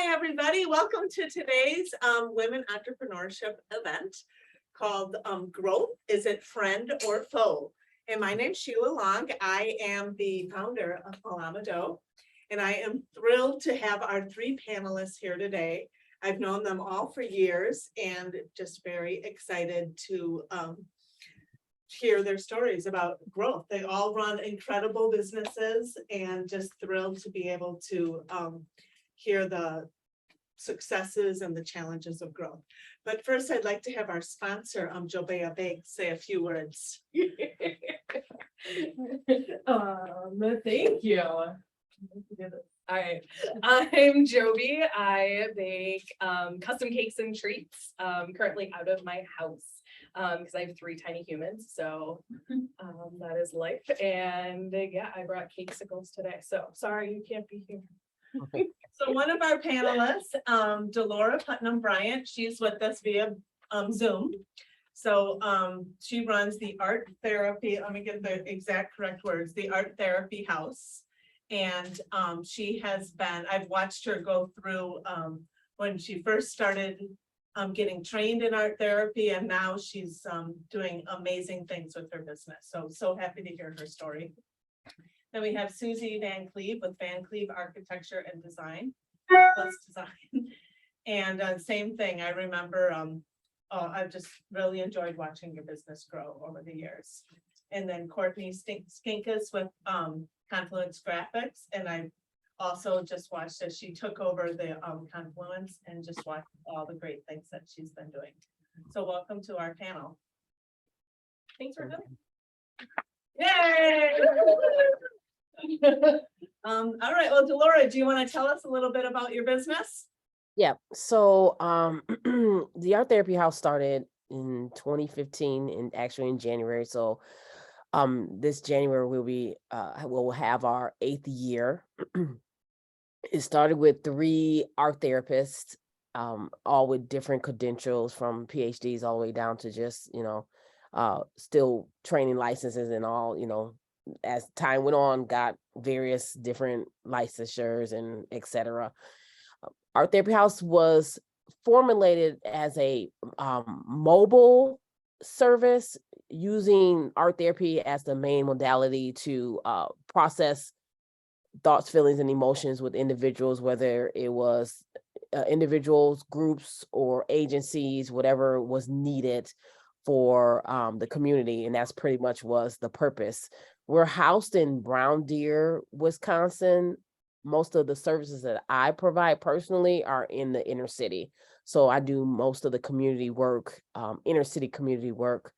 Hi, everybody. Welcome to today's Women Entrepreneurship event called Growth, Is It Friend or Foe? And my name's Sheila Long. I am the founder of MalamaDoe, and I am thrilled to have our three panelists here today. I've known them all for years and just very excited to hear their stories about growth. They all run incredible businesses and just thrilled to be able to hear the successes and the challenges of growth. But first, I'd like to have our sponsor, Jobea Bakes, say a few words. Thank you. Hi, I'm Joby. I bake custom cakes and treats, currently out of my house because I have 3 tiny humans. So that is life. And yeah, I brought cakesicles today. So sorry you can't be here. So one of our panelists, Delora Putnam Bryant, she's with us via Zoom. So she runs the art therapy, let me get the exact correct words, the Art Therapy House. And she has been, I've watched her go through when she first started getting trained in art therapy, and now she's doing amazing things with her business. So happy to hear her story. Then we have Suzie Van Cleave with Van Cleave Architecture and Design, plus design. And same thing, I remember I've just really enjoyed watching your business grow over the years. And then Courtney Skinkis with Confluence Graphics. And I also just watched as she took over the Confluence and just watched all the great things that she's been doing. So welcome to our panel. Thanks for coming. Yay! All right, well, Delora, do you want to tell us a little bit about your business? Yeah, so the Art Therapy House started in 2015 and actually in January. So this January we'll have our 8th year. It started with 3 art therapists, all with different credentials from PhDs all the way down to just, still training licenses and all, as time went on, got various different licensures and etc. Art Therapy House was formulated as a mobile service using art therapy as the main modality to process thoughts, feelings, and emotions with individuals, whether it was individuals, groups, or agencies, whatever was needed for the community. And that's pretty much was the purpose. We're housed in Brown Deer, Wisconsin. Most of the services that I provide personally are in the inner city. So I do most of the community work, inner city community work.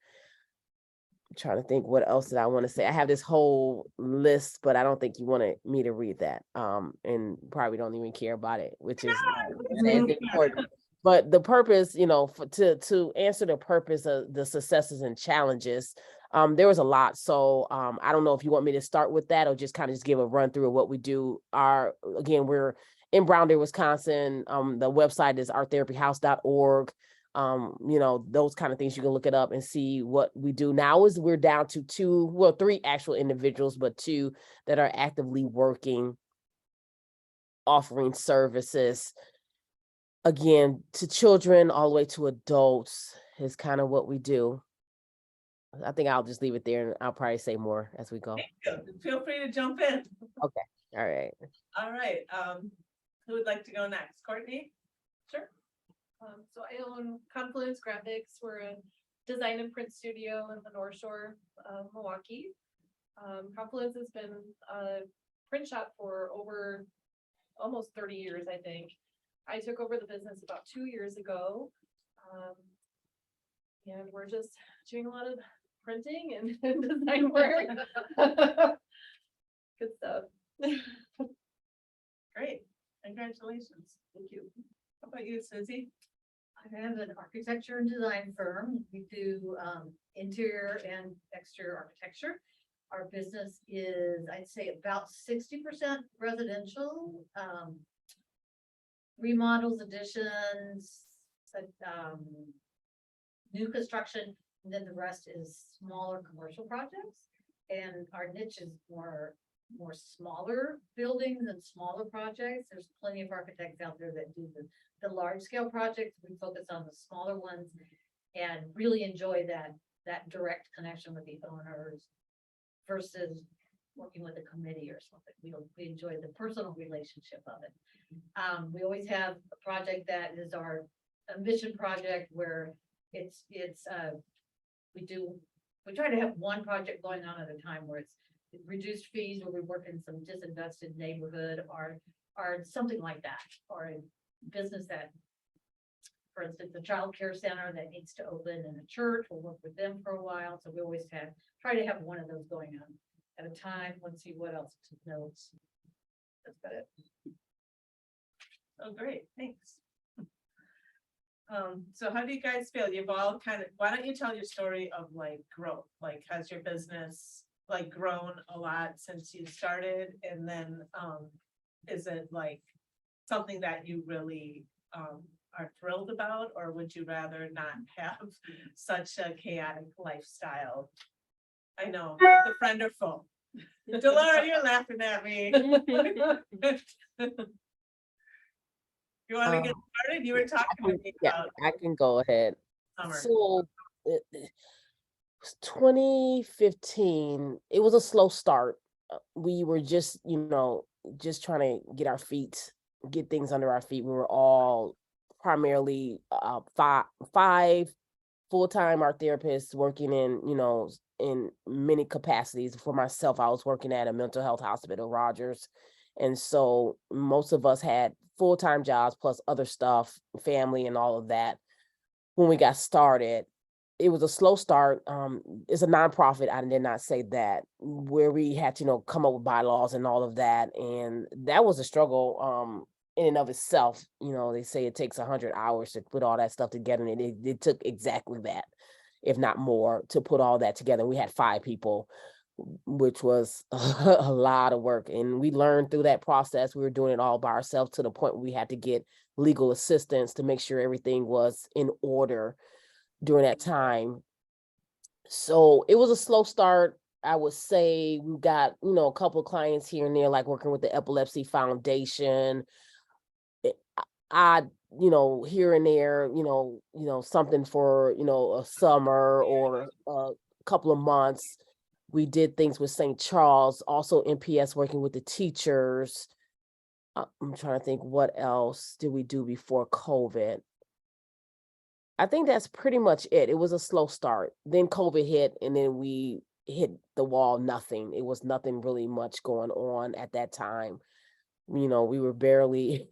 I'm trying to think what else did I want to say. I have this whole list, but I don't think you wanted me to read that. And probably don't even care about it, which is important. But the purpose, to answer the purpose of the successes and challenges, there was a lot. So I don't know if you want me to start with that or just kind of just give a run through of what we do. Again, we're in Brown Deer, Wisconsin. The website is arttherapyhouse.org. Those kind of things, you can look it up and see what we do. Now we're down to 3 actual individuals, but 2 that are actively working, offering services, again, to children all the way to adults is kind of what we do. I think I'll just leave it there and I'll probably say more as we go. Feel free to jump in. Okay. All right. All right. Who would like to go next? Courtney? Sure. So I own Confluence Graphics. We're a design and print studio in the North Shore of Milwaukee. Confluence has been a print shop for over almost 30 years, I think. I took over the business about 2 years ago. And we're just doing a lot of printing and design work. Good stuff. Great. Congratulations. Thank you. How about you, Suzie? I have an architecture and design firm. We do interior and exterior architecture. Our business is, I'd say, about 60% residential, remodels, additions, new construction, and then the rest is smaller commercial projects. And our niche is more more smaller buildings and smaller projects. There's plenty of architects out there that do the large scale projects. We focus on the smaller ones and really enjoy that direct connection with the owners versus working with a committee or something. We enjoy the personal relationship of it. We always have a project that is a mission project where we try to have one project going on at a time where it's reduced fees, where we work in some disinvested neighborhood or something like that, or a business that, for instance, a child care center that needs to open in a church, we'll work with them for a while. So we always try to have one of those going on at a time. Let's see what else to notes. That's about it. Oh, great, thanks. So how do you guys feel? You've all why don't you tell your story of like growth? Like, has your business like grown a lot since you started? And then, is it like something that you really, are thrilled about, or would you rather not have such a chaotic lifestyle? I know, the friend or foe. Delora, you're laughing at me. You want to get started? You were talking to me Yeah, about I can go ahead. summer. So 2015, it was a slow start. We were just, just trying to get things under our feet. We were all primarily five full-time art therapists working in many capacities. For myself, I was working at a mental health hospital, Rogers. And so most of us had full-time jobs plus other stuff, family and all of that. When we got started, it was a slow start. It's a nonprofit. I did not say that, where we had to, come up with bylaws and all of that. And that was a struggle in and of itself. They say it takes 100 hours to put all that stuff together. And it took exactly that, if not more, to put all that together. We had 5 people, which was a lot of work. And we learned through that process. We were doing it all by ourselves to the point where we had to get legal assistance to make sure everything was in order during that time. So it was a slow start. I would say we got, a couple of clients here and there, like working with the Epilepsy Foundation. I here and there, something for, a summer or a couple of months. We did things with St. Charles, also NPS, working with the teachers. I'm trying to think, what else did we do before COVID? I think that's pretty much it. It was a slow start. Then COVID hit, and then we hit the wall, nothing. It was nothing really much going on at that time. We were barely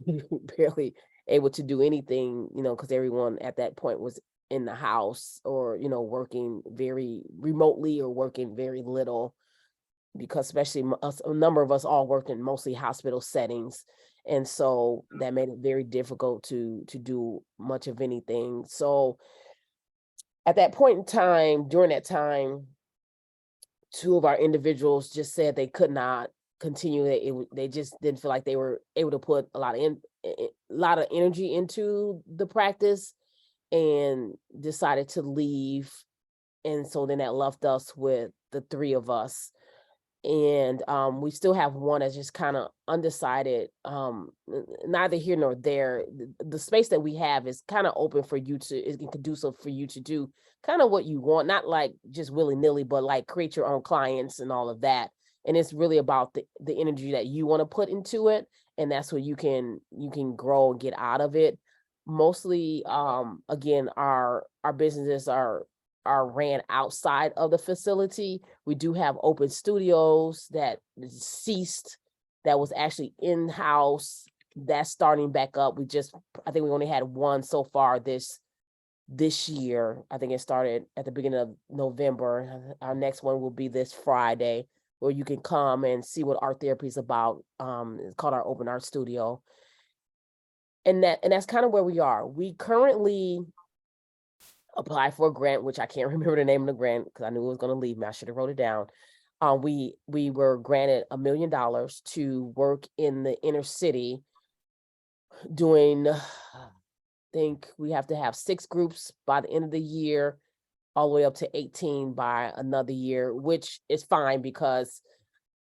able to do anything, because everyone at that point was in the house or, working very remotely or working very little, because especially a number of us all worked in mostly hospital settings. And so that made it very difficult to do much of anything. So at that point in time, during that time, 2 of our individuals just said they could not continue. They just didn't feel like they were able to put a lot of energy into the practice, and decided to leave. And so then that left us with the 3 of us. And we still have one that's just kind of undecided, neither here nor there. The space that we have is kind of open for you to, is conducive for you to do kind of what you want, not like just willy-nilly, but like create your own clients and all of that. And it's really about the energy that you want to put into it. And that's what you can grow and get out of it. Mostly, again, our businesses are ran outside of the facility. We do have open studios that ceased, that was actually in-house. That's starting back up. I think we only had one so far this year. I think it started at the beginning of November. Our next one will be this Friday, where you can come and see what art therapy is about. It's called our Open Art Studio. And that's kind of where we are. We currently apply for a grant, which I can't remember the name of the grant because I knew it was going to leave me. I should have wrote it down. We were granted $1 million to work in the inner city doing, I think we have to have 6 groups by the end of the year, all the way up to 18 by another year, which is fine because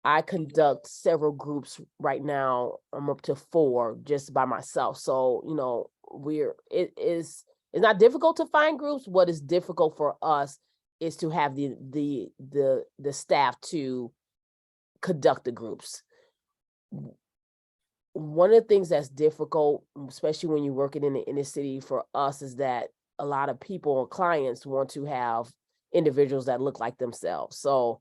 I conduct several groups right now. I'm up to 4 just by myself. So, it's not difficult to find groups. What is difficult for us is to have the staff to conduct the groups. One of the things that's difficult, especially when you're working in the inner city for us, is that a lot of people or clients want to have individuals that look like themselves. So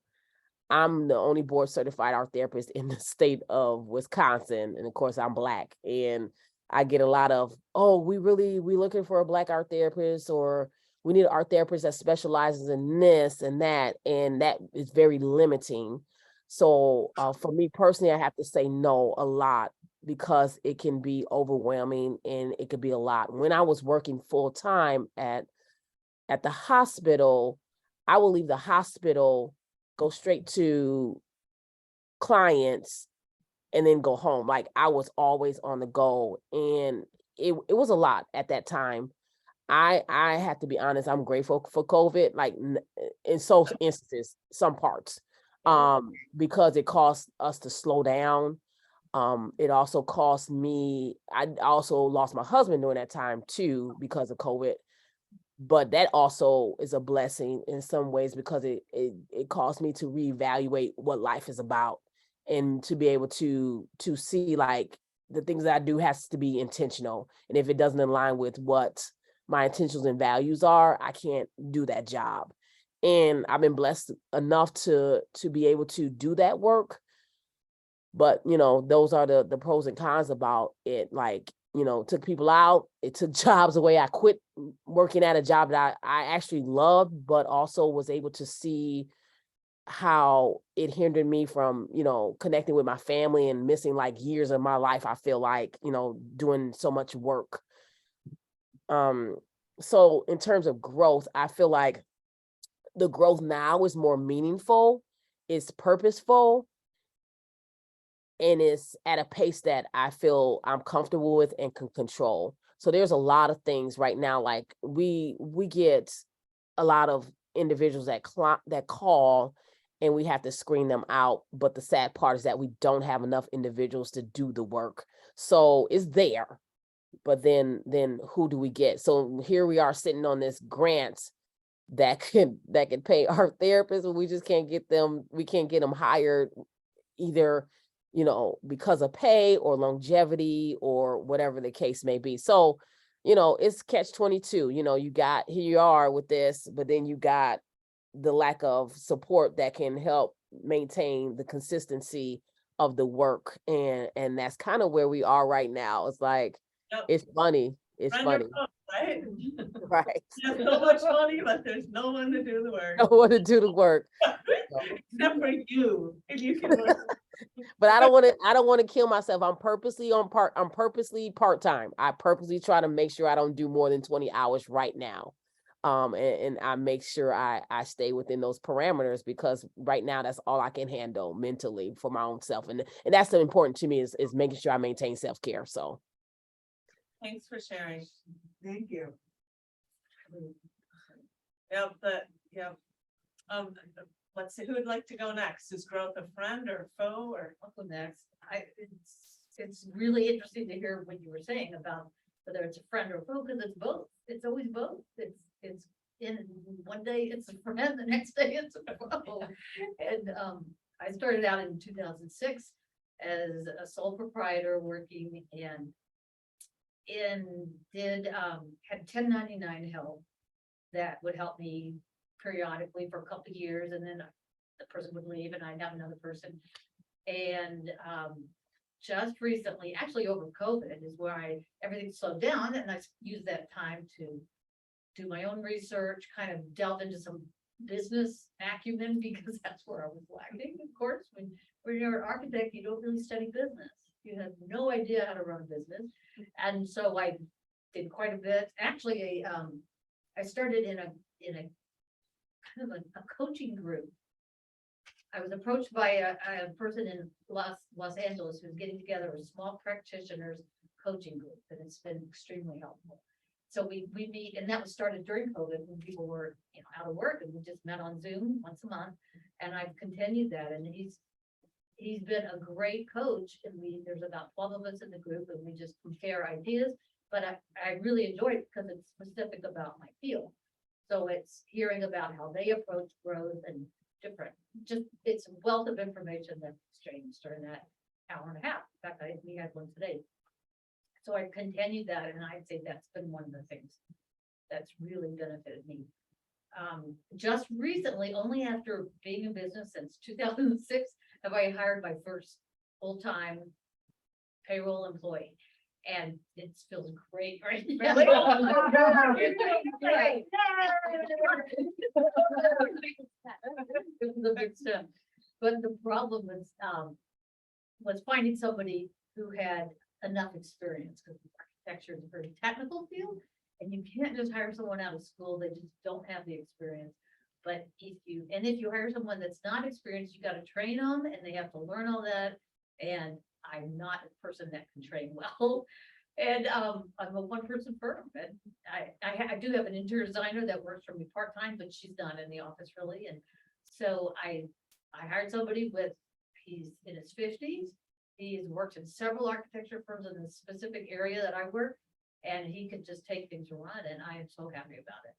I'm the only board certified art therapist in the state of Wisconsin. And of course I'm Black, and I get a lot of, oh, we looking for a Black art therapist, or we need an art therapist that specializes in this and that. And that is very limiting. So for me personally, I have to say no a lot, because it can be overwhelming and it could be a lot. When I was working full time at the hospital, I will leave the hospital, go straight to clients, and then go home. Like, I was always on the go, and it was a lot at that time. I have to be honest, I'm grateful for COVID, like in some instances, some parts, because it caused us to slow down. It also cost me, I also lost my husband during that time too, because of COVID. But that also is a blessing in some ways, because it caused me to reevaluate what life is about, and to be able to see, like, the things that I do has to be intentional. And if it doesn't align with what my intentions and values are, I can't do that job. And I've been blessed enough to be able to do that work. But, those are the pros and cons about it. Like, took people out, it took jobs away. I quit working at a job that I actually loved, but also was able to see how it hindered me from, connecting with my family, and missing like years of my life, I feel like, doing so much work. So in terms of growth, I feel like the growth now is more meaningful, it's purposeful, and it's at a pace that I feel I'm comfortable with and can control. So there's a lot of things right now, like we get a lot of individuals that call, and we have to screen them out. But the sad part is that we don't have enough individuals to do the work. So it's there, but then who do we get? So here we are sitting on this grant that can pay our therapists, but we just can't get them. We can't get them hired, either because of pay or longevity or whatever the case may be. So, it's catch-22. Here you are with this, but then you got the lack of support that can help maintain the consistency of the work. And that's kind of where we are right now. It's like, Yep. it's funny. It's Run funny. your book, right? Right. There's so much money, but there's no one to do the work. I want to do the work. Except for you, if you can work. But I don't want to kill myself. I'm purposely part-time. I purposely try to make sure I don't do more than 20 hours right now. And I make sure I stay within those parameters, because right now that's all I can handle mentally for my own self. And that's important to me, is making sure I maintain self-care. So Thanks for sharing. Thank you. Yep, let's see, who would like to go next? Is growth a friend or a foe, or? I'll go next. It's really interesting to hear what you were saying about whether it's a friend or a foe, because it's both. It's always both. It's in one day it's a friend, the next day it's a foe. And I started out in 2006 as a sole proprietor working had 1099 help that would help me periodically for a couple of years, and then the person would leave and I'd have another person. And just recently, actually over COVID, is where everything slowed down, and I used that time to do my own research, kind of delve into some business acumen, because that's where I was lacking. Of course, when you're an architect, you don't really study business. You have no idea how to run a business. And so I did quite a bit. Actually, I started in a kind of a coaching group. I was approached by a person in Los Angeles who's getting together a small practitioners coaching group, and it's been extremely helpful. So we meet, and that was started during COVID when people were out of work, and we just met on Zoom once a month, and I've continued that. And he's been a great coach, and there's about 12 of us in the group, and we just compare ideas. But I really enjoy it because it's specific about my field. So it's hearing about how they approach growth and different, it's a wealth of information that's exchanged during that hour and a half. In fact, we had one today. So I continued that, and I'd say that's been one of the things that's really benefited me. Just recently, only after being in business since 2006, have I hired my first full-time payroll employee. And it feels great right now. It was a big step. But the problem was finding somebody who had enough experience, because architecture is a very technical field, and you can't just hire someone out of school. They just don't have the experience. But if you hire someone that's not experienced, you got to train them, and they have to learn all that. And I'm not a person that can train well. And I'm a one-person firm, and I do have an interior designer that works for me part-time, but she's not in the office really. And so I hired somebody he's in his 50s. He has worked in several architecture firms in the specific area that I work, and he could just take things and run, and I am so happy about it.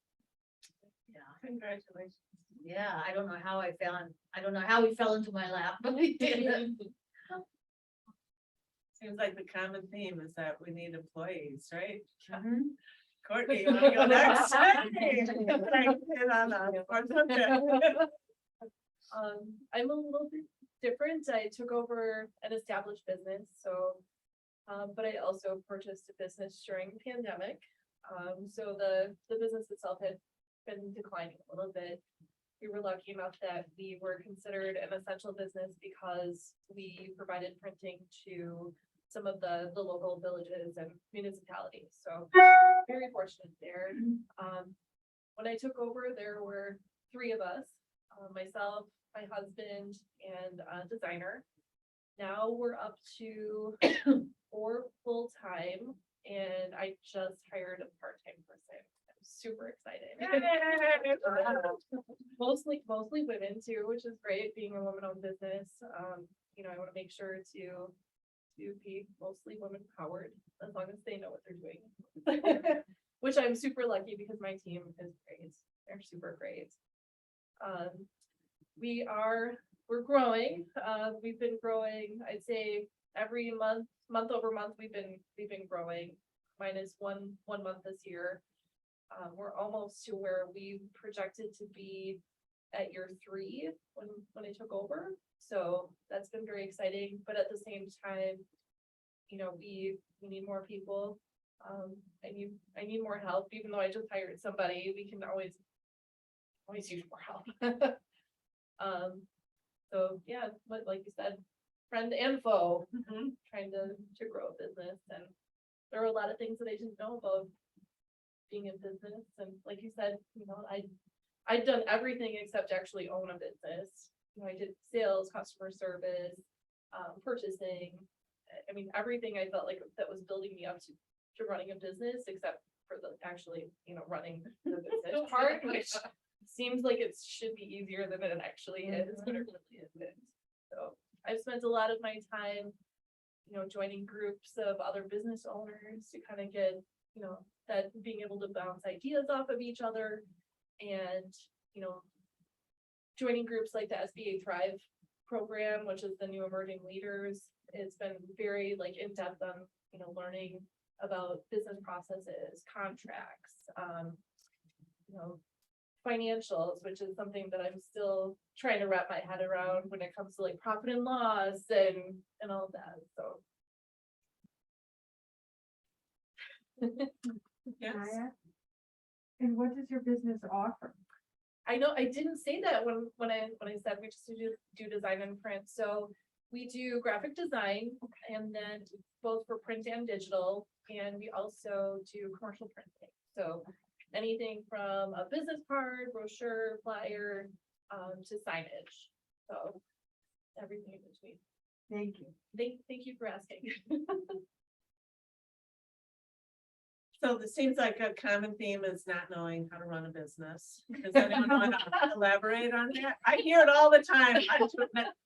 Yeah. Congratulations. Yeah, I don't know how he fell into my lap, but he did. Seems like the common theme is that we need employees, right? Mhm. Courtney, you wanna go next? I'm a little bit different. I took over an established business, so, but I also purchased a business during the pandemic. So the business itself had been declining a little bit. We were lucky enough that we were considered an essential business because we provided printing to some of the local villages and municipalities. So very fortunate there. When I took over, there were 3 of us, myself, my husband, and a designer. Now we're up to 4 full-time, and I just hired a part-time person. I'm super excited. Mostly women too, which is great, being a woman-owned business. You know, I want to make sure to be mostly women powered, as long as they know what they're doing. Which I'm super lucky because my team is great. They're super great. We're growing. We've been growing, I'd say every month over month, we've been growing, minus one month this year. We're almost to where we projected to be at year 3 when I took over. So that's been very exciting, but at the same time, you know, we need more people. I need more help, even though I just hired somebody. We can always use more help. So yeah, but like you said, friend and foe, trying to grow a business. And there are a lot of things that I didn't know about being in business. And like you said, you know, I'd done everything except actually own a business. You know, I did sales, customer service, purchasing. I mean, everything I felt like that was building me up to running a business, except for the actually, you know, running the business part, which seems like it should be easier than it actually is, but it really isn't. So I've spent a lot of my time, you know, joining groups of other business owners to kind of get, you know, that being able to bounce ideas off of each other, and, you know, joining groups like the SBA Thrive program, which is the new emerging leaders. It's been very like in-depth on, you know, learning about business processes, contracts, you know, financials, which is something that I'm still trying to wrap my head around when it comes to like profit and loss and all of that. So Yes. And what does your business offer? I know I didn't say that when I said we just do design and print. So we do graphic design, and then both for print and digital, and we also do commercial printing. So anything from a business card, brochure, flyer, to signage. So everything in between. Thank you. Thank you for asking. So it seems like a common theme is not knowing how to run a business. Does anyone want to elaborate on that? I hear it all the time.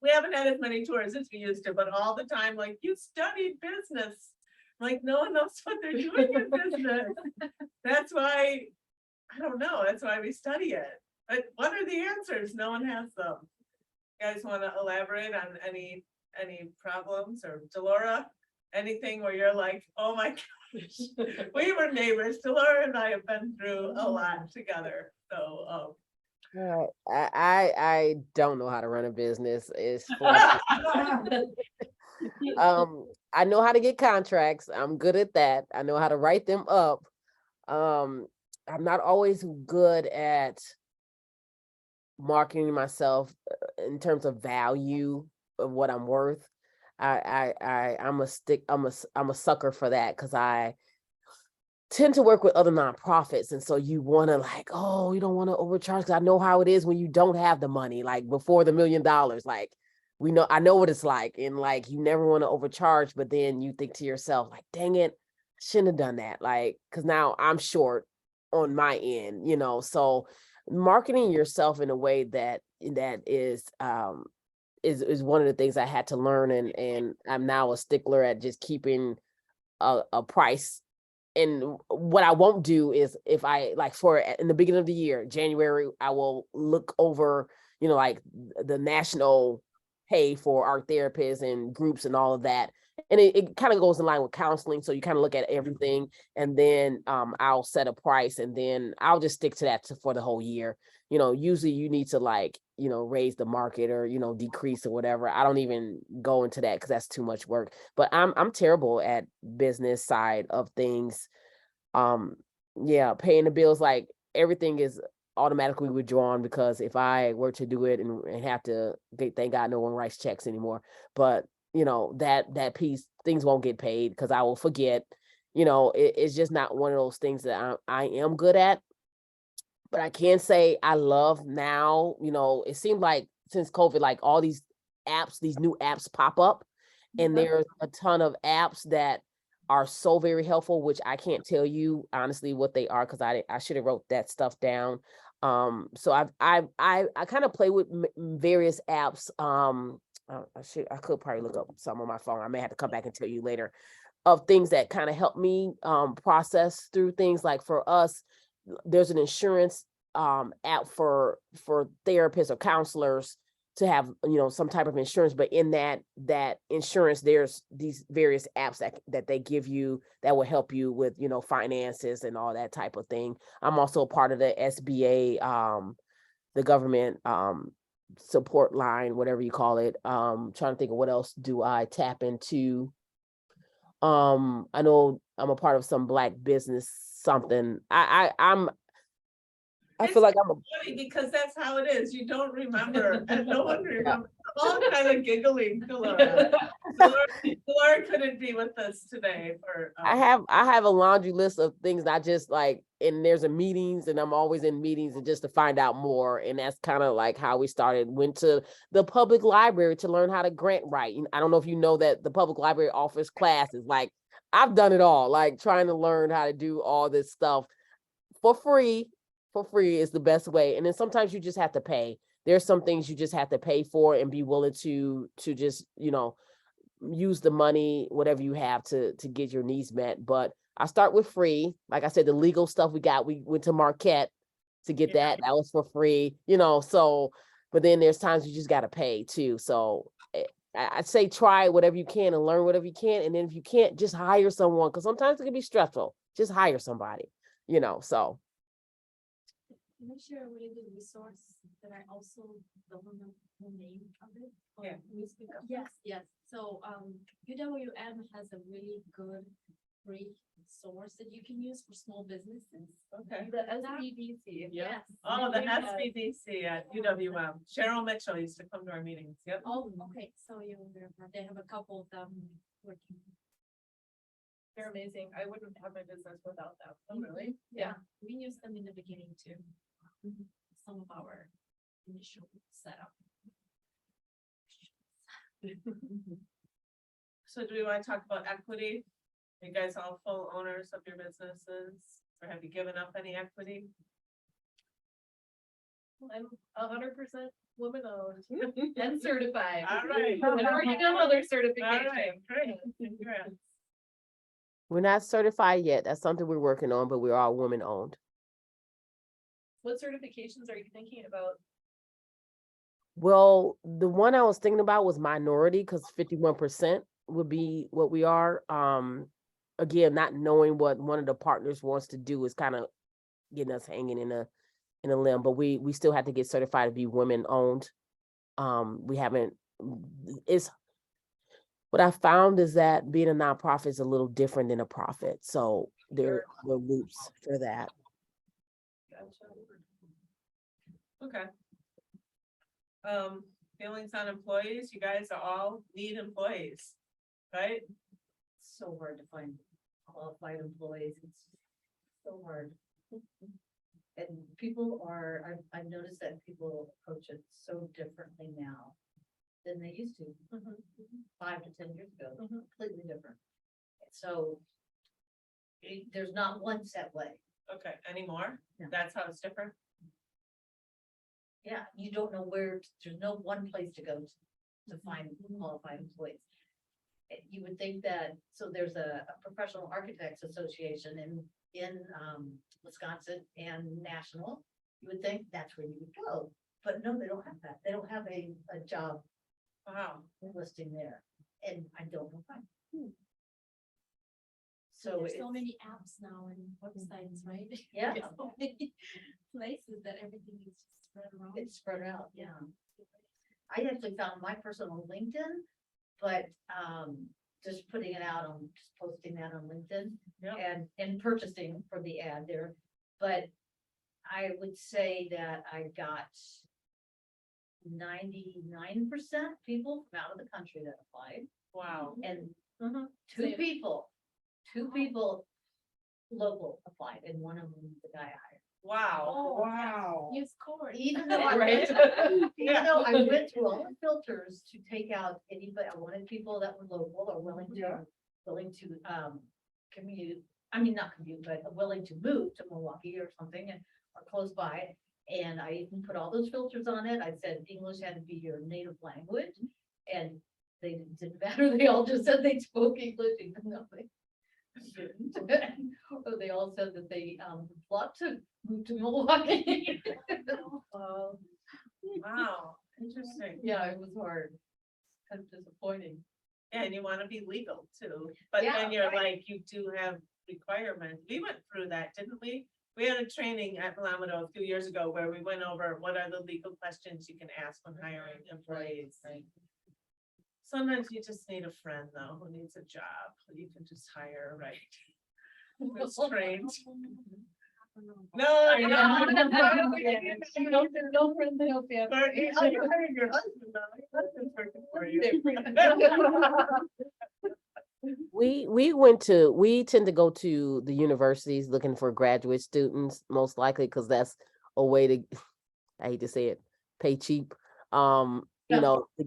We haven't had as many tours as we used to, but all the time, like, you studied business. Like, no one knows what they're doing in business. That's why, I don't know, that's why we study it. But what are the answers? No one has them. You guys want to elaborate on any problems, or Delora? Anything where you're like, oh my gosh, we were neighbors. Delora and I have been through a lot together. So, I don't know how to run a business. I know how to get contracts. I'm good at that. I know how to write them up. I'm not always good at marketing myself in terms of value of what I'm worth. I'm a sucker for that, because I tend to work with other nonprofits, and so you want to like, oh, you don't want to overcharge, because I know how it is when you don't have the money, like before the $1 million, like I know what it's like, and like you never want to overcharge, but then you think to yourself like, dang it, I shouldn't have done that, like, because now I'm short on my end, so marketing yourself in a way that is one of the things I had to learn, and I'm now a stickler at just keeping a price. And what I won't do is, if I like in the beginning of the year, January, I will look over, like the national pay for art therapists and groups and all of that. And it kind of goes in line with counseling. So you kind of look at everything, and then I'll set a price, and then I'll just stick to that for the whole year. Usually you need to like, raise the market or, decrease or whatever. I don't even go into that because that's too much work. But I'm terrible at business side of things. Yeah, paying the bills, like everything is automatically withdrawn, because if I were to do it and have to thank God no one writes checks anymore. But that piece, things won't get paid because I will forget. It's just not one of those things that I am good at. But I can say I love now, it seemed like since COVID, like all these new apps pop up, and there's a ton of apps that are so very helpful, which I can't tell you honestly what they are, because I should have wrote that stuff down. So I kind of play with various apps. I could probably look up some on my phone. I may have to come back and tell you later, of things that kind of help me process through things. Like for us, there's an insurance app for therapists or counselors to have, some type of insurance, but in that insurance, there's these various apps that they give you that will help you with, finances and all that type of thing. I'm also a part of the SBA, the government support line, whatever you call it. Trying to think of what else do I tap into. I know I'm a part of some Black business something. I feel like I'm funny because that's how it is. You don't remember, and no one remembers. I'm all kind of giggling, Delora. Delora couldn't be with us today for. I have a laundry list of things I just like, and there's a meetings, and I'm always in meetings, and just to find out more. And that's kind of like how we started. Went to the public library to learn how to grant write. I don't know if you know that the public library offers classes. Like I've done it all, like trying to learn how to do all this stuff for free. For free is the best way. And then sometimes you just have to pay. There's some things you just have to pay for and be willing to just, use the money, whatever you have to get your needs met. But I start with free. Like I said, the legal stuff we went to Marquette to get that. That was for free, so, but then there's times you just got to pay too. So I'd say try whatever you can and learn whatever you can. And then if you can't, just hire someone, because sometimes it can be stressful. Just hire somebody, so. Can I share a really good resource that I also don't know the name of it? Yeah. Can you speak up? Yes. So UWM has a really good free source that you can use for small businesses. Okay. The SBDC. Yeah. Yes. Oh, the Yes. SBDC at UWM. Cheryl Mitchell used to come to our meetings. Yep. Oh, okay. So they have a couple of them working. They're amazing. I wouldn't have my business without them. Oh, really? Yeah. We used them in the beginning too. Some of our initial setup. So do we want to talk about equity? You guys all full owners of your businesses, or have you given up any equity? I'm 100% woman owned and certified. All right. And working on other All certifications. right, great. Congrats. We're not certified yet. That's something we're working on, but we're all women owned. What certifications are you thinking about? Well, the one I was thinking about was minority, because 51% would be what we are. Again, not knowing what one of the partners wants to do is kind of getting us hanging in a limb, but we still have to get certified to be women owned. We haven't, it's what I found is that being a nonprofit is a little different than a profit. So there were loops for that. Gotcha. Okay. Feelings on employees, you guys all need employees, right? So hard to find qualified employees. It's so hard. And people are, I've noticed that people approach it so differently now than they used to 5 to 10 years ago, completely different. So there's not one set way. Okay, anymore? No. That's how it's different? Yeah, you don't know where, there's no one place to go to find qualified employees. You would think that, so there's a professional architects association in Wisconsin and national. You would think that's where you would go, but no, they don't have that. They don't have a job Wow. listing there, and I don't know why. So There's it's, so many apps now and websites, right? Yeah. There's so many places that everything is just spread around. it's spread out, yeah. I actually found my personal LinkedIn, but just putting it out on, just posting that on LinkedIn Yeah. and purchasing for the ad there. But I would say that I got 99% people from out of the country that applied, Wow. and two Same. people local applied, and one of them, the guy I hired. Wow. Oh, Wow. you scored. Even though I Right. went, even though I went through all the filters to take out anybody, I wanted people that were local or willing Yeah. to commute. I mean, not commute, but willing to move to Milwaukee or something and or close by. And I even put all those filters on it. I said English had to be your native language, and they didn't matter. They all just said they spoke English, even though they didn't. Or they all said that they want to move to Milwaukee. Wow. Interesting. Yeah, it was hard. Kind of disappointing. Yeah, and you want to be legal too, but Yeah, then you're right. like, you do have requirements. We went through that, didn't we? We had a training at MalamaDoe a few years ago where we went over what are the legal questions you can ask when hiring employees. Right. Sometimes you just need a friend though, who needs a job, who you can just hire, right? Who's trained. No, I know. No friends, no family. But you should hire your husband though. Your husband's working for you. We tend to go to the universities looking for graduate students, most likely, because that's a way to, I hate to say it, pay cheap. To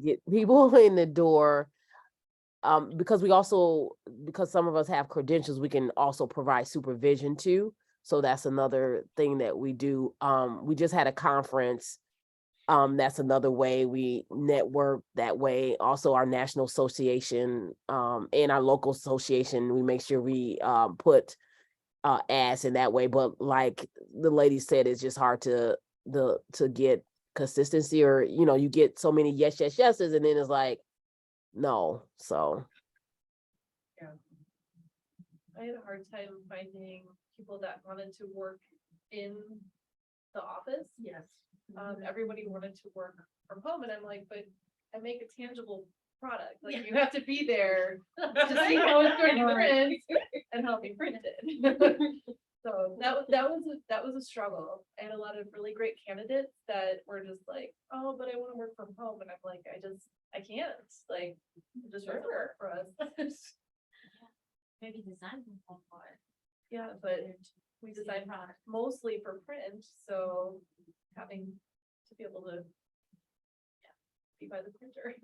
get people in the door. Because because some of us have credentials, we can also provide supervision too. So that's another thing that we do. We just had a conference. That's another way we network that way. Also our national association, and our local association, we make sure we put ads in that way. But like the lady said, it's just hard to get consistency, or you get so many yeses, and then it's like no. So I had a hard time finding people that wanted to work in the office. Yes. Everybody wanted to work from home, and I'm like, but I make a tangible product. Like you have to be there to see how it's going to print and how they print it. So that was a struggle. I had a lot of really great candidates that were just like, oh, but I want to work from home, and I'm like, I can't. Like, it just doesn't work for us. Maybe design from home for it. Yeah, but we design product. mostly for print, so having to be able to be by the printer.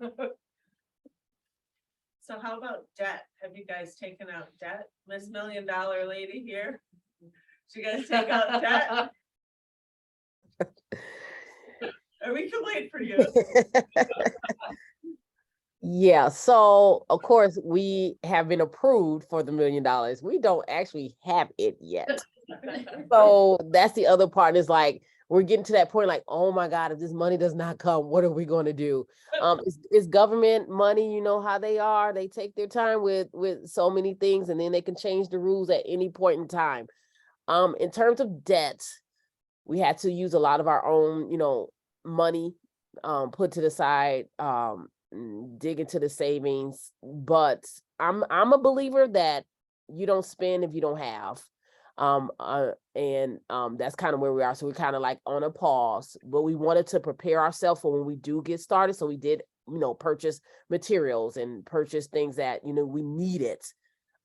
So how about debt? Have you guys taken out debt? Miss $1 Million lady here? Did you guys take out debt? Or we can wait for you. Yeah, so of course we have been approved for the $1 million. We don't actually have it yet. So that's the other part is like, we're getting to that point like, oh my God, if this money does not come, what are we going to do? It's government money, you know how they are. They take their time with so many things and then they can change the rules at any point in time. In terms of debt, we had to use a lot of our own, money put to the side, dig into the savings. But I'm a believer that you don't spend if you don't have. That's kind of where we are. So we're kind of like on a pause, but we wanted to prepare ourselves for when we do get started. So we did, purchase materials and purchase things that, we needed.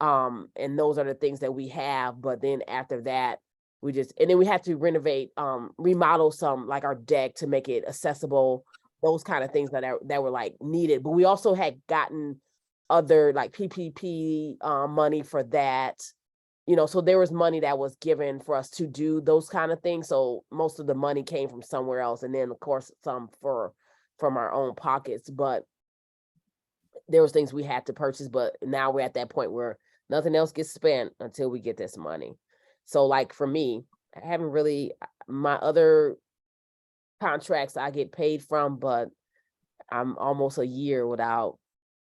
And those are the things that we have. But then after that, and then we had to renovate, remodel some like our deck to make it accessible, those kind of things that were like needed. But we also had gotten other like PPP money for that. So there was money that was given for us to do those kind of things. So most of the money came from somewhere else. And then of course, some from our own pockets, but there was things we had to purchase, but now we're at that point where nothing else gets spent until we get this money. So like for me, I haven't really, my other contracts I get paid from, but I'm almost a year without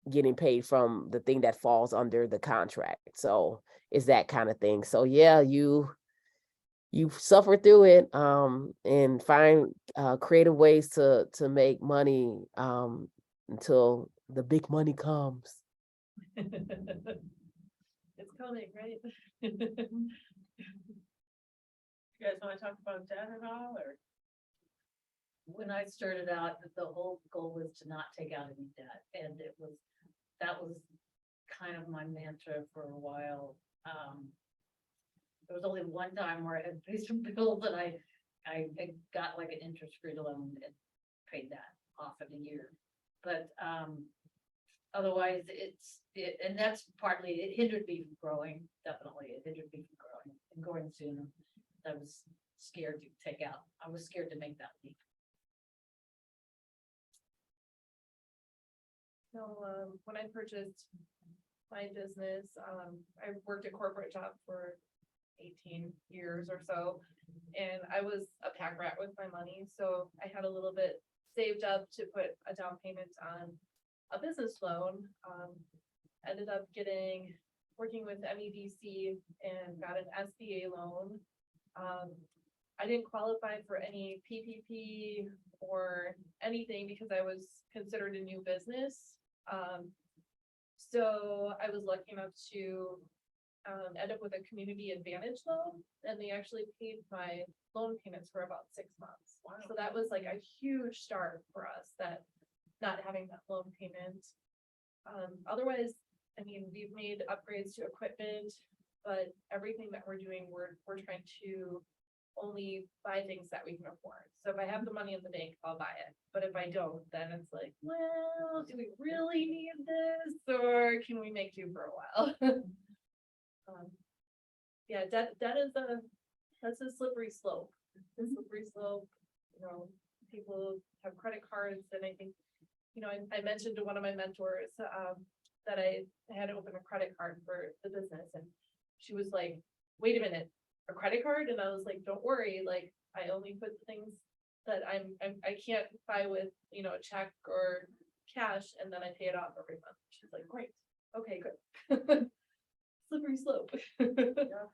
getting paid from the thing that falls under the contract. So it's that kind of thing. So yeah, you suffer through it and find creative ways to make money until the big money comes. It's coming, right? You guys want to talk about debt at all, or? When I started out, the whole goal was to not take out any debt, and that was kind of my mantra for a while. There was only one time where I had to pay some bills and I got like an interest-free loan and paid that off in a year. But otherwise and that's partly, it hindered me from growing, definitely. It hindered me from growing and going sooner. I was scared to take out. I was scared to make that leap. So when I purchased my business, I worked a corporate job for 18 years or so, and I was a pack rat with my money. So I had a little bit saved up to put a down payment on a business loan. Ended up working with MEDC and got an SBA loan. I didn't qualify for any PPP or anything because I was considered a new business. So I was lucky enough to end up with a community advantage loan, and they actually paid my loan payments for about 6 months. Wow. So that was like a huge start for us, that not having that loan payment. Otherwise, I mean, we've made upgrades to equipment, but everything that we're doing, we're trying to only buy things that we can afford. So if I have the money in the bank, I'll buy it. But if I don't, then it's like, well, do we really need this, or can we make do for a while? Yeah, debt is that's a slippery slope. It's a slippery slope. People have credit cards, and I think, I mentioned to one of my mentors that I had to open a credit card for the business, and she was like, wait a minute, a credit card? And I was like, don't worry, like I only put things that I can't buy with, a check or cash, and then I pay it off every month. She's like, great, okay, good. Slippery slope. Yeah,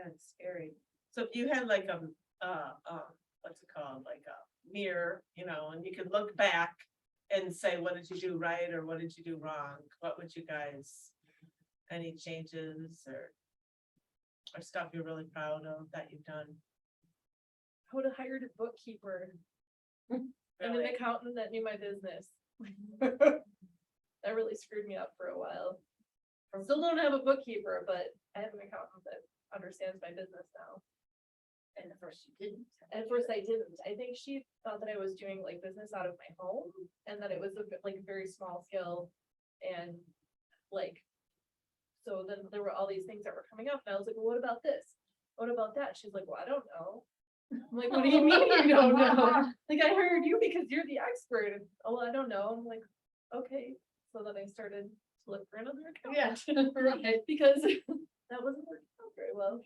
it's scary. So if you had like what's it called, like a mirror, and you could look back and say, what did you do right or what did you do wrong? What would you guys, any changes or stuff you're really proud of that you've done? I would have hired a bookkeeper and an Really? accountant that knew my business. That really screwed me up for a while. I still don't have a bookkeeper, but I have an accountant that understands my business now. And at first you didn't. At first I didn't. I think she thought that I was doing like business out of my home, and that it was a very small scale And like, so then there were all these things that were coming up and I was like, well, what about this? What about that? She's like, well, I don't know. I'm like, what do you mean you don't know? Like, I hired you because you're the expert. And, oh, well, I don't know. I'm like, okay. So then I started to look for another account. Yeah, right. Because that wasn't working out very well.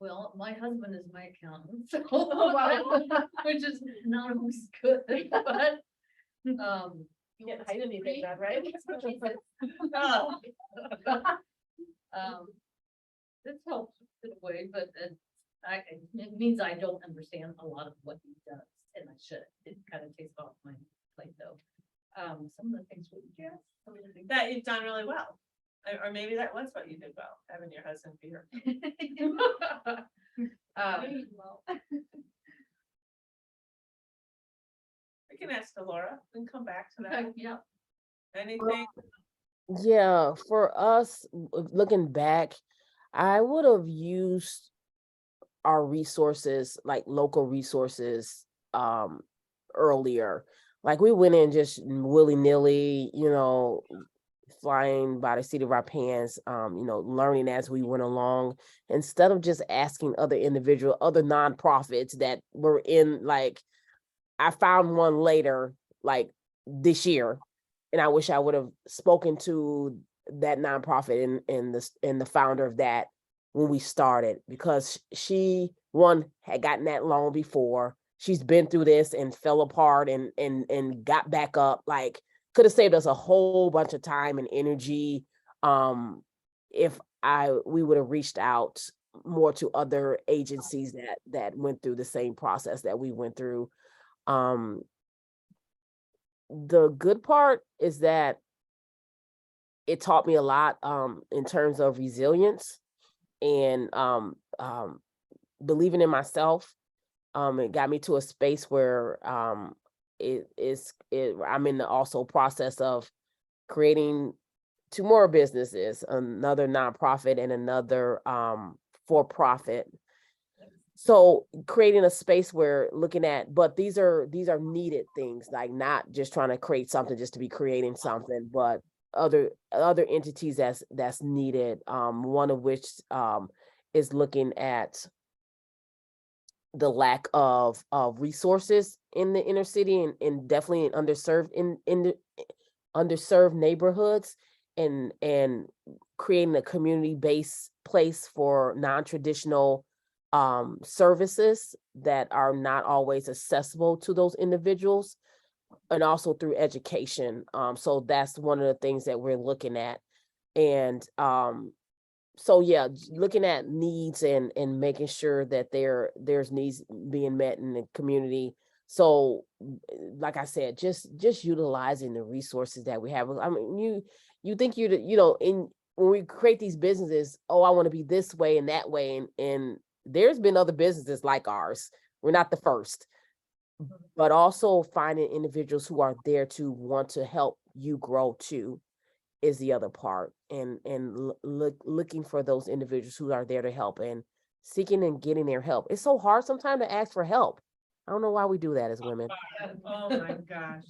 Well, my husband is my accountant, so, Oh, wow. which is not always good, but, You can't hide anything then, right? Oh, this helps in a way, but it means I don't understand a lot of what he does, and I should. It kind of takes off my plate though. Some of the things we get, some of the things that you've done really well. Or maybe that was what you did well, having your husband be here. We can ask Delora, we can come back to that. yeah. Anything? Yeah, for us, looking back, I would have used our resources, like local resources, earlier. Like we went in just willy-nilly, flying by the seat of our pants, learning as we went along, instead of just asking other nonprofits that were in, like, I found one later, like this year, and I wish I would have spoken to that nonprofit and the founder of that when we started, because she had gotten that loan before. She's been through this and fell apart and got back up. Like, could have saved us a whole bunch of time and energy if we would have reached out more to other agencies that went through the same process that we went through. The good part is that it taught me a lot in terms of resilience and believing in myself. It got me to a space where I'm in the also process of creating 2 more businesses, another nonprofit and another for-profit. So creating a space where looking at, but these are needed things, like not just trying to create something just to be creating something, but other entities that's needed. One of which is looking at the lack of resources in the inner city and definitely in underserved neighborhoods, and creating a community-based place for non-traditional services that are not always accessible to those individuals, and also through education. So that's one of the things that we're looking at. And so yeah, looking at needs and making sure that there's needs being met in the community. So like I said, just utilizing the resources that we have. I mean, you think when we create these businesses, oh, I want to be this way and that way, and there's been other businesses like ours. We're not the first, but also finding individuals who are there to want to help you grow too is the other part, and looking for those individuals who are there to help and seeking and getting their help. It's so hard sometimes to ask for help. I don't know why we do that as women. Oh my gosh.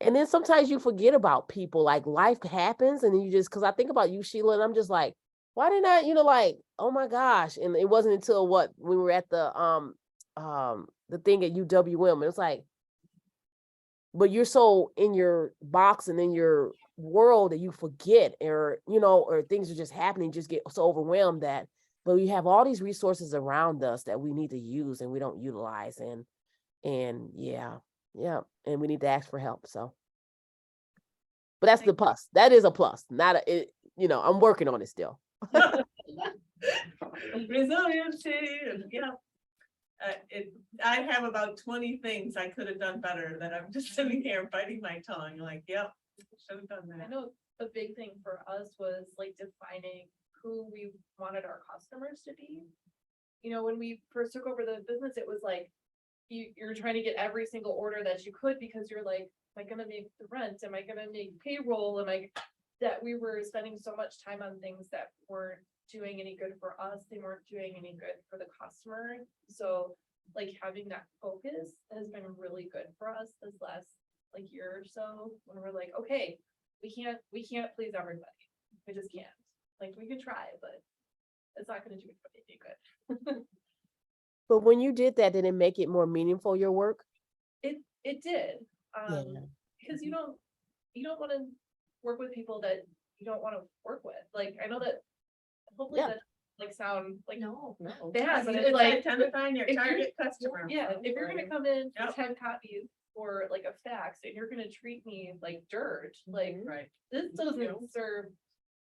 And then sometimes you forget about people, like life happens, and then you just, because I think about you, Sheila, and I'm just like, why didn't I, like, oh my gosh. And it wasn't until when we were at the thing at UWM, and it's like, but you're so in your box and in your world that you forget, or things are just happening, just get so overwhelmed but we have all these resources around us that we need to use and we don't utilize, and yeah, and we need to ask for help. So, but that's the plus. That is a plus. Not I'm working on it still. Resiliency, and I have about 20 things I could have done better that I'm just sitting here biting my tongue, like, yep, should have done I that. know the big thing for us was like defining who we wanted our customers to be. When we first took over the business, it was like you're trying to get every single order that you could, because you're like, am I gonna make the rent? Am I gonna make payroll? That we were spending so much time on things that weren't doing any good for us. They weren't doing any good for the customer. So like having that focus has been really good for us this last like year or so, when we're like, okay, we can't please everybody. We just can't. Like, we could try, but it's not gonna do anything good. But when you did that, did it make it more meaningful, your work? It did, Yeah. because you don't wanna work with people that you don't wanna work with. Like, I know that hopefully Yeah. that like sound like No. bad, but It's it's like, identifying your if you're- target customer. yeah, if you're gonna come in for Yep. 10 copies for like a fax and you're gonna treat me like dirt, like Right. this doesn't serve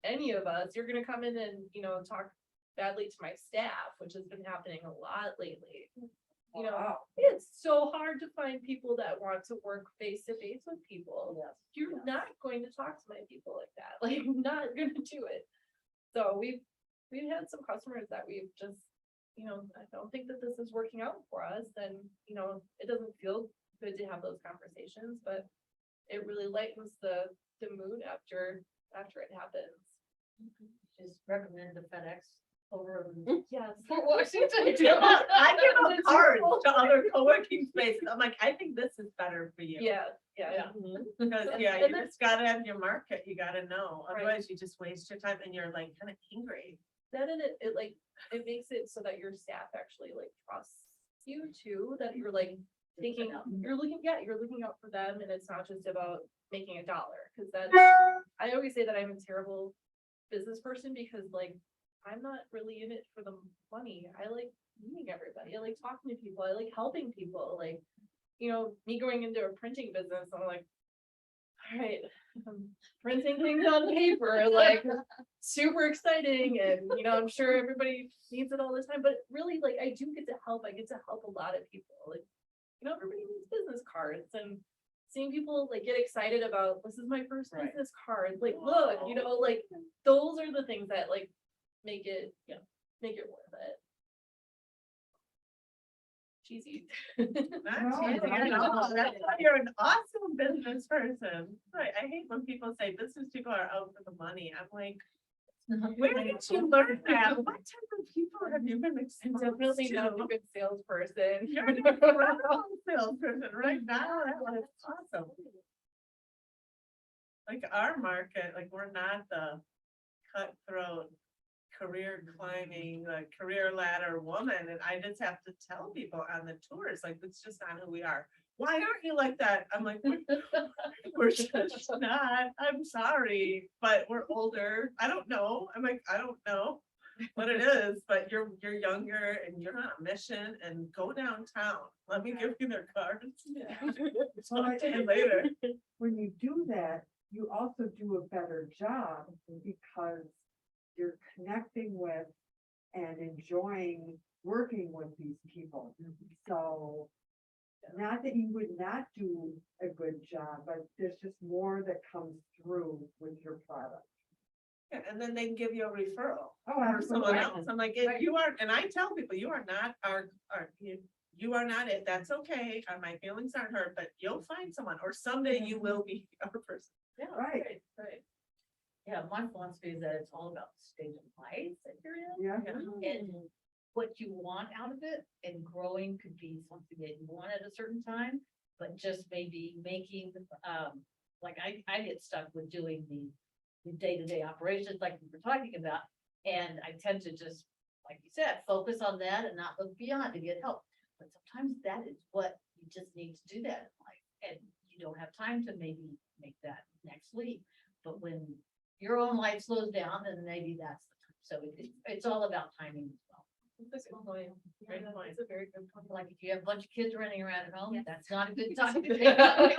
any of us. You're gonna come in and, talk badly to my staff, which has been happening a lot lately. You know, Wow. it's so hard to find people that want to work face to face with people. Yes, You're yes. not going to talk to my people like that. Like, I'm not gonna do it. So we've had some customers that we've just, I don't think that this is working out for us, and, it doesn't feel good to have those conversations, but it really lightens the mood after it happens. Just recommend the FedEx over. Yes, for Washington. I give out cards to other co-working spaces. I'm like, I think this is better for you. Yeah. Because, And- yeah, and you just gotta have your market, you gotta know, Right. otherwise you just waste your time and you're like kind of angry. That and it like, it makes it so that your staff actually like trusts you too, that you're like thinking, you're looking out for them, and it's not just about making $1, because that's, I always say that I'm a terrible business person, because like, I'm not really in it for the money. I like meeting everybody, I like talking to people, I like helping people, like, me going into a printing business, I'm like, all right, I'm printing things on paper, like super exciting, and I'm sure everybody needs it all the time, but really, like, I do get to help. I get to help a lot of people. Like, everybody needs business cards, and seeing people like get excited about, this is my first Right. business card. Like, look, like those are the things that like make it worth it. Cheesy. Not No, cheesy I at know. all. That's why you're an awesome business person. Right, I hate when people say business people are out for the money. I'm like, where did you learn that? What type of people have you been I'm exposed definitely to? not a good salesperson. You're an incredible salesperson right now. That was awesome. Like our market, like we're not the cutthroat career climbing, like career ladder woman. And I just have to tell people on the tours, like, it's just not who we are. Why aren't you like that? I'm like, we're just not. I'm sorry, but we're older. I don't know. I'm like, I don't know what it is, but you're younger and you're on a mission, and go downtown. Let me give you their cards. Well, I- And later. When you do that, you also do a better job because you're connecting with and enjoying working with these people. So not that you would not do a good job, but there's just more that comes through with your product. Yeah, and then they can give you a referral. Oh, Or someone absolutely. else. I'm like, if you are, and I tell people, you are not you are not it. That's okay. My feelings aren't hurt, but you'll find someone, or someday you will be our person. Yeah, Right. right. Yeah, my philosophy is that it's all about the stage of life that you're in. Yeah. And what you want out of it, and growing could be something that you want at a certain time, but just maybe making, like I get stuck with doing the day-to-day operations like we were talking about. And I tend to just, like you said, focus on that and not look beyond to get help. But sometimes that is what you just need to do that in life, and you don't have time to maybe make that next leap. But when your own life slows down, then maybe that's the time. So it's all about timing as well. That's a good point. Great Yeah, point. It's a very good point. Like if you have a bunch of kids running around at home, Yes. that's not a good time to take out.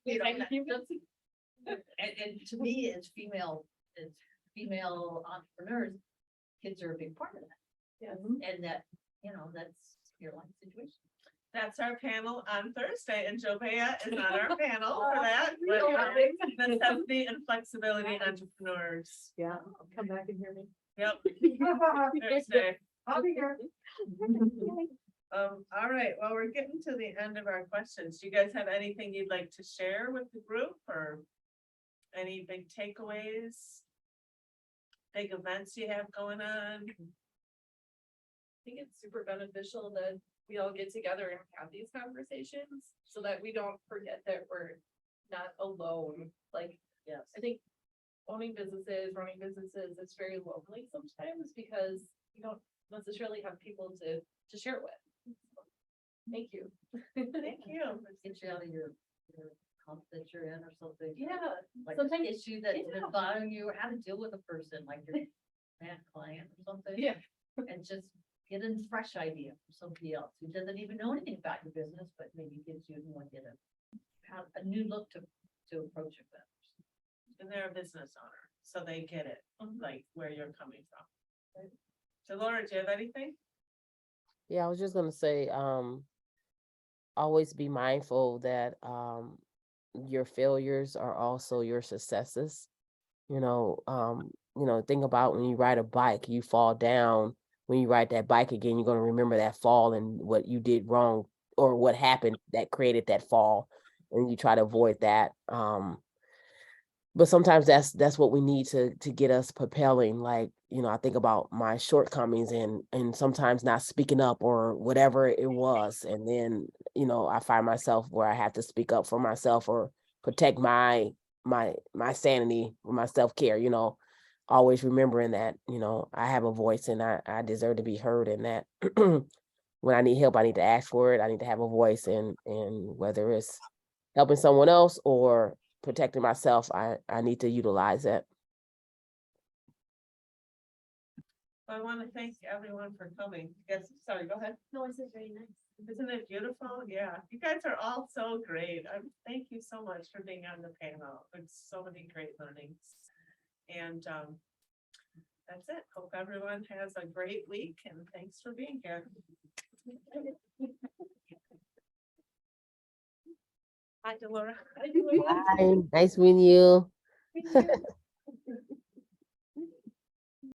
You know, and to me, as female entrepreneurs, kids are a big part of that. Yes. And that, that's your life situation. That's our panel on Thursday, and Joe Bea is on our panel for that. Really? But, necessity and flexibility in entrepreneurs. Yeah. Come back and hear me. Yep, Thursday. I'll be here. All right, well, we're getting to the end of our questions. Do you guys have anything you'd like to share with the group, or any big takeaways? Big events you have going on? I think it's super beneficial that we all get together and have these conversations so that we don't forget that we're not alone. Like, Yes. I think running businesses, it's very lonely sometimes because you don't necessarily have people to share it with. Thank you. Thank you. Get you out of your hump that you're in or something. Yeah, Like sometimes- an issue that's yeah. been bothering you, or how to deal with a person, like your bad client or something. yeah, And just get a fresh idea from somebody else who doesn't even know anything about your business, but maybe gives you more, a new look to approach it with. And they're a business owner, so they get it, Mhm. like where you're coming from. Delora, do you have anything? Yeah, I was just gonna say, always be mindful that your failures are also your successes. Think about when you ride a bike, you fall down. When you ride that bike again, you're gonna remember that fall and what you did wrong or what happened that created that fall, and you try to avoid that. But sometimes that's what we need to get us propelling. Like, I think about my shortcomings and sometimes not speaking up or whatever it was. And then, I find myself where I have to speak up for myself or protect my sanity, my self-care, always remembering that, I have a voice and I deserve to be heard, and that when I need help, I need to ask for it. I need to have a voice, and whether it's helping someone else or protecting myself, I need to utilize it. I want to thank everyone for coming. Yes, sorry, go ahead. No, it's very nice. Isn't it beautiful? Yeah, you guys are all so great. Thank you so much for being on the panel. It's so many great learnings. And that's it. Hope everyone has a great week, and thanks for being here. Hi, Delora. Bye. Nice meeting you.